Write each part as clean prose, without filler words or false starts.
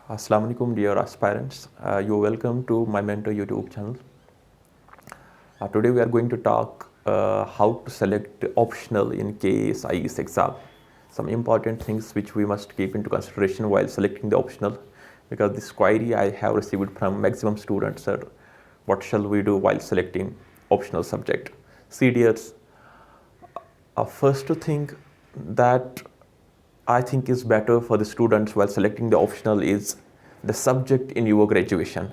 Assalamu alaikum dear aspirants. You're welcome to my mentor YouTube channel. Today we are going to talk how to select optional in KAS IAS exam. Some important things which we must keep into consideration while selecting the optional, because this query I have received from maximum students, sir, what shall we do while selecting optional subject? See dears, first thing that I think is better for the students while selecting the optional is the subject in your graduation.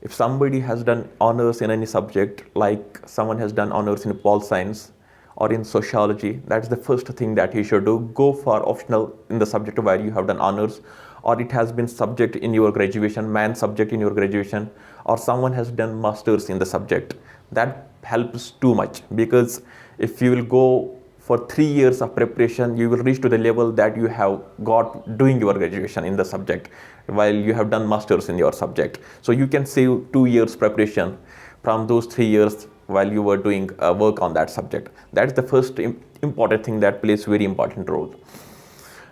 If somebody has done honors in any subject, like someone has done honors in pol science or in sociology, that's the first thing that he should do. Go for optional in the subject where you have done honors, or it has been subject in your graduation, main subject in your graduation, or someone has done masters in the subject. That helps too much, because if you will go for 3 years of preparation, you will reach to the level that you have got doing your graduation in the subject while you have done masters in your subject. So you can save 2 years preparation from those 3 years while you were doing work on that subject. That's the first important thing that plays very important role.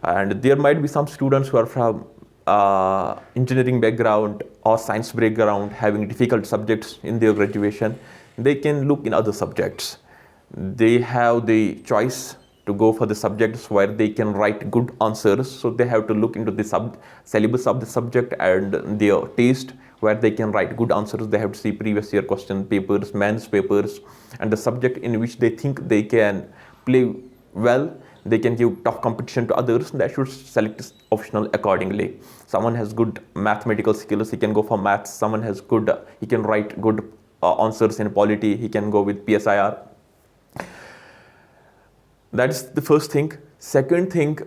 And there might be some students who are from engineering background or science background having difficult subjects in their graduation. They can look in other subjects. They have the choice to go for the subjects where they can write good answers. So they have to look into the syllabus of the subject and their taste, where they can write good answers. They have to see previous year question papers, mains papers, and the subject in which they think they can play well, they can give tough competition to others. They should select optional accordingly. Someone has good mathematical skills, he can go for maths. Someone has good, he can write good answers in polity, he can go with PSIR. That's the first thing. Second thing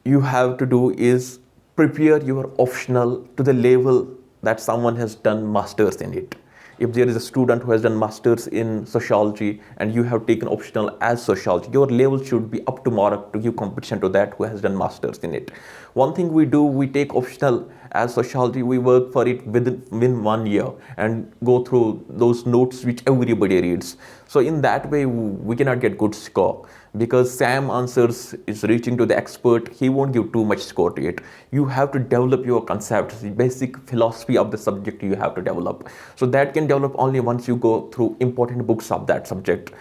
you have to do is prepare your optional to the level that someone has done masters in it. If there is a student who has done masters in sociology and you have taken optional as sociology, your level should be up to mark to give competition to that who has done masters in it. One thing we do, we take optional as sociology, we work for it within 1 year and go through those notes which everybody reads. So in that way, we cannot get good score, because Sam answers is reaching to the expert, he won't give too much score to it. You have to develop your concepts, the basic philosophy of the subject you have to develop. So that can develop only once you go through important books of that subject.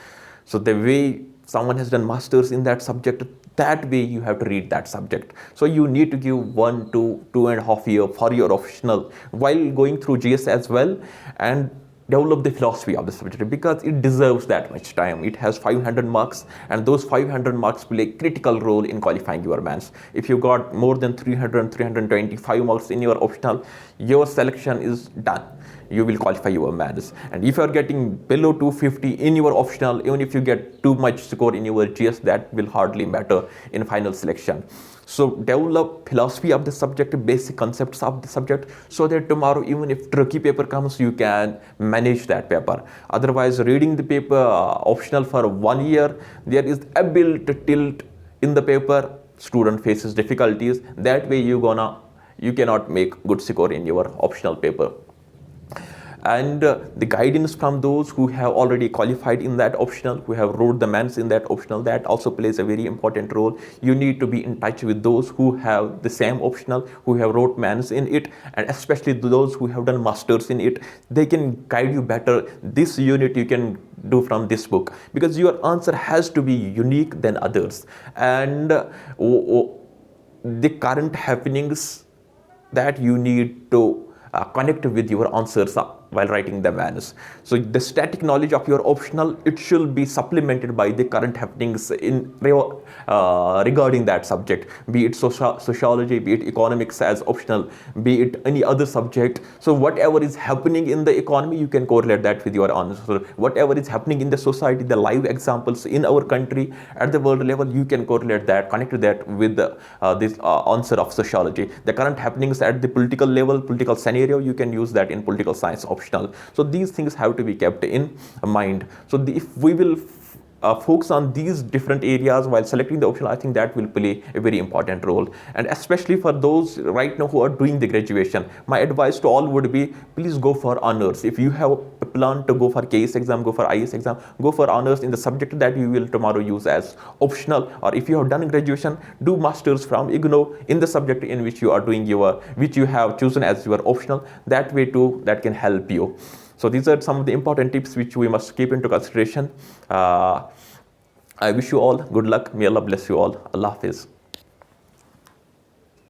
So the way someone has done masters in that subject, that way you have to read that subject. So you need to give 1 to 2.5 years for your optional while going through GS as well, and develop the philosophy of the subject, because it deserves that much time. It has 500 marks, and those 500 marks play a critical role in qualifying your mains. If you got more than 325 marks in your optional, your selection is done. You will qualify your mains. And if you are getting below 250 in your optional, even if you get too much score in your GS, that will hardly matter in final selection. So develop philosophy of the subject, basic concepts of the subject, so that tomorrow, even if tricky paper comes, you can manage that paper. Otherwise, reading the paper optional for 1 year, there is a built tilt in the paper, student faces difficulties. That way you cannot make good score in your optional paper. And the guidance from those who have already qualified in that optional, who have wrote the mains in that optional, that also plays a very important role. You need to be in touch with those who have the same optional, who have wrote mains in it, and especially those who have done masters in it. They can guide you better. This unit you can do from this book, because your answer has to be unique than others. And the current happenings that you need to connect with your answers while writing the mains. So the static knowledge of your optional, it should be supplemented by the current happenings in regarding that subject, be it sociology, be it economics as optional, be it any other subject. So whatever is happening in the economy, you can correlate that with your answer. Whatever is happening in the society, the live examples in our country at the world level, you can correlate that, connect that with this answer of sociology. The current happenings at the political level, political scenario, you can use that in political science optional. So these things have to be kept in mind. So if we will focus on these different areas while selecting the option, I think that will play a very important role. And especially for those right now who are doing the graduation, my advice to all would be, please go for honors. If you have a plan to go for KAS exam, go for IAS exam, go for honors in the subject that you will tomorrow use as optional. Or if you have done graduation, do masters from IGNO in the subject in which you are doing which you have chosen as your optional. That way too, that can help you. So these are some of the important tips which we must keep into consideration. I wish you all good luck. May Allah bless you all. Allah Hafiz.